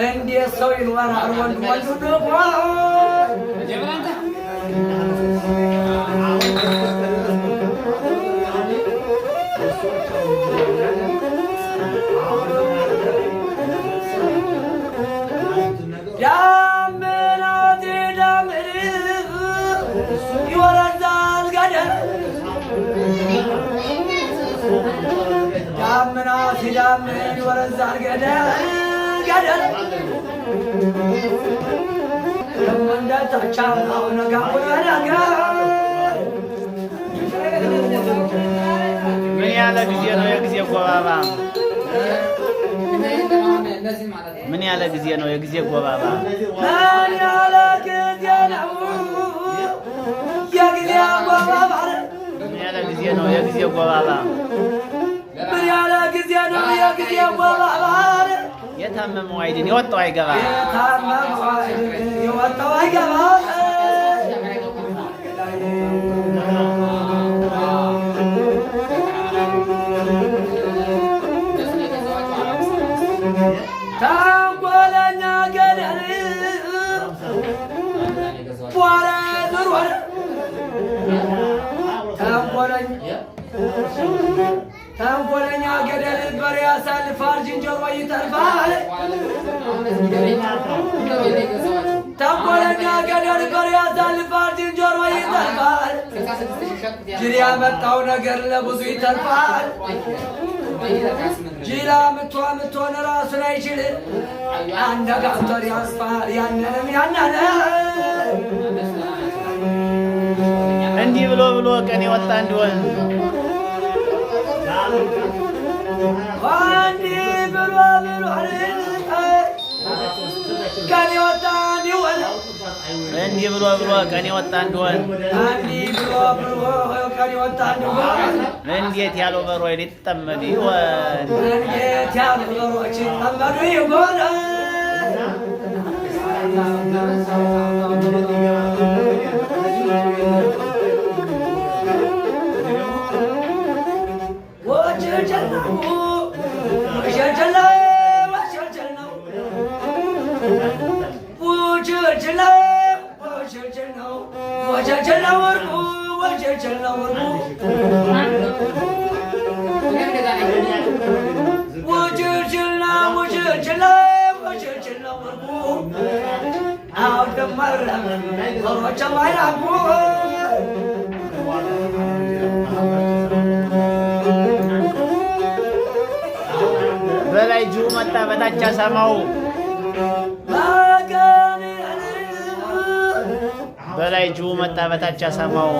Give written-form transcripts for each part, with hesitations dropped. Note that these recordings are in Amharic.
እንዴት ሰው ይኖራል ወንዱ ደግሞ ሲዳምን ይወረዛል ገደል እንደታቻው ነጋውን ነገር ምን ያለ ጊዜ ነው የጊዜ ጎባባ? ምን ያለ ጊዜ ነው የጊዜ ጎባባ? ምን ያለ ጊዜ ነው የጊዜ ጎባባ? ምን ያለ ጊዜ ነው የጊዜ ጎባባ? ምን ያለ ጊዜ ነው የጊዜ ጎባባ? የታመመው አይድን የወጣው አይገባ። የታመመው አይድን የወጣው አይገባ። ተንኮለኛ ገደል ቧረ ዙር ተንኮለኛ ገደል በሬ ያሳልፋል ዝንጀሮ ይተርፋል። ተንኮለኛ ገደል በሬ ያሳልፋል ዝንጀሮ ይተርፋል። ጅል ያመጣው ነገር ለብዙ ይተርፋል። ጅላ ምትሆን ራሱን አይችል አነጋገር ያስፋል ያንንም ያናነ እንዲህ ብሎ ቀን የወጣ እንዲሆን እንዲህ ብሎ ቀን የወጣ እንዲሆን እንዲህ ብሎ ቀን የወጣ እንዲሆን እንዴት ያለው በሮ ሊጠመድ ይሆን? እንዴት ያሉ በሮች ይጠመዱ ይሆን? በላይ ጅቡ መጣ በታች አሳማው በላይ ጅቡ መጣ በታች አሳማው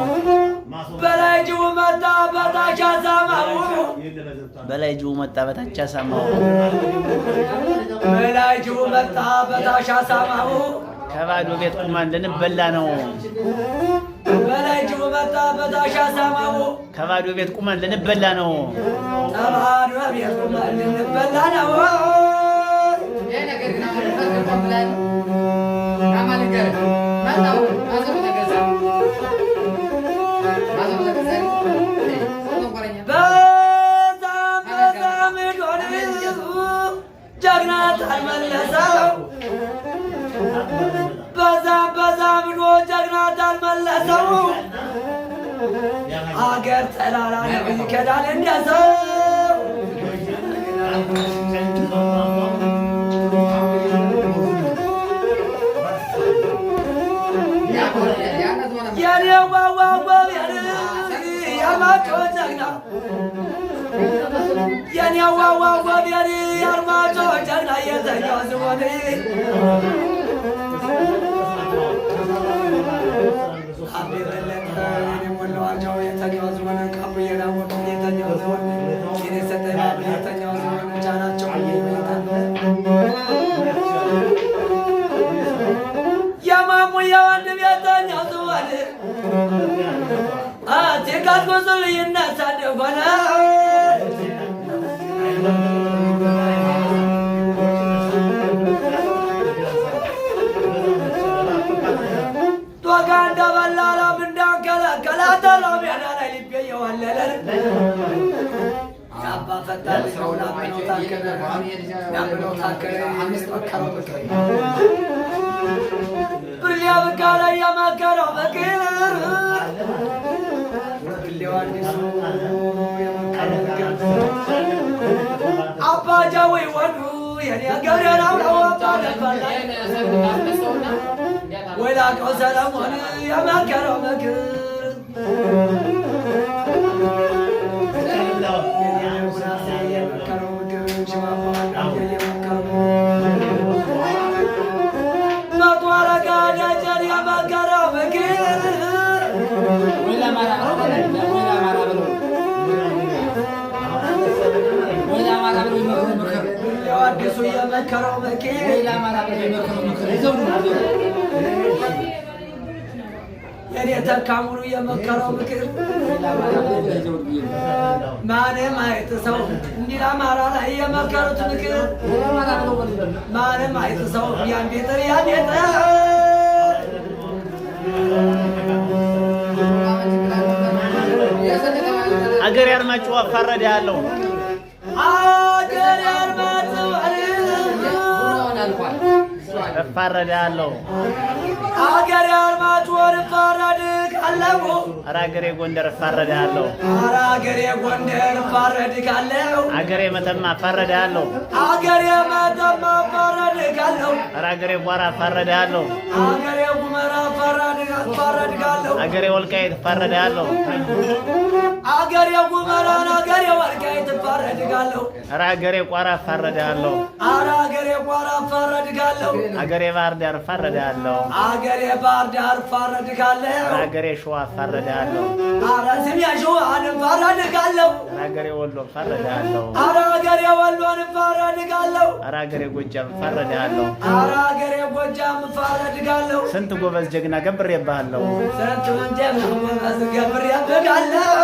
በላይ ጅቡ መጣ በታች አሳማው በላይ ጅቡ መጣ በታች አሳማው በላይ ጅቡ መጣ በታች አሳማው ከባዶ ቤት ቁማን ልንበላ ነው። በላይ ጅቡ መጣ በታች አሳማው ከባዶ ቤት ቁማን ልንበላ ነው። ከባዶ ቤት ቁማን ልንበላ ነው። ጀግና ታልመለሰው በዛም ብሎ ጀግና ታልመለሰው አገር ተላላ ነው ይከዳል እንደሰው ጀግና የኔ ዋዋ ወቤሪ አርማጮ ጀግና የተኛው ዝሆን አቤበለጠ የኔ ሞላዋቸው የተኛው ዝሆን ካቡየና ወጡ የተኛው ዝሆን የኔ ሰጠባ የተኛው ዝሆን ቻናቸው የማሙ የወንድም የተኛው ዝሆን ቴካት ጎዞል ይነሳደግ ሆነ ዶጋ እንደበላላ እንዳንከለከለ ተላሚያና ላይ ልቤ የዋለለን የአባ ፈጣን ሰውና ብነው ታከለ ያብነው ታከለ መከረው ምክር ብርሊያ ብቃ ላይ የመከረው ምክር ብርሊያው አዲሱ የመከረው ምክር አባጃዊ ወዱ የኔ ገብሬናው ነው አባ ደባላ ወላቀው ሰለሞን የመከረው ምክር የመከረው ምክር መቶ አረጋ ደጀን የመከረው ምክር አዲሱ የመከረው ምክር የኔ ተካሙሉ የመከረው ምክር ማንም አይጥሰው እንዲል አማራ ላይ የመከሩት ምክር ማንም አይጥሰው ያን ቤተር አገር ያርማጭሆ አፋረደ ያለው አገር ያርማጭሆ እፋረደ ያለው አገር ያርማጭሆ እፋረደ ካለው ኧረ አገሬ ጎንደር እፋረደ ያለው ኧረ አገሬ ጎንደር እፋረደ ካለው አገሬ መተማ እፋረደ ያለው አገሬ መተማ እፋረደ ካለው ኧረ አገሬ ጓራ እፋረደ ያለው አገሬ ጉመራ እፋረደ ካለው አገሬ ወልቃይት እፋረደ ያለው አገሬ ጉመራን አገሬ ወልቃይት እፋረደ ካለው ኧረ አገሬ ቋራ እፋረደ ያለው ኧረ አገሬ ቋራ እፋረደ ካለው አገሬ ባህር ዳር እፋረደ ያለው አገሬ ባህር ዳር እፋረደ ካለው አገሬ ሸዋ እፋረደ ያለው ኧረ ስሜ ሸዋን እፋረደ ካለው አገሬ ወሎ እፋረደ ያለው ኧረ አገሬ ወሎን እፋረደ ካለው ኧረ አገሬ ጎጃም እፋረደ ያለው ኧረ አገሬ ጎጃም እፋረደ ካለው ስንት ጎበዝ ጀግና ገብሬብሃለሁ ስንቱን ጀግና ጎበዝ ገብሬብሃለሁ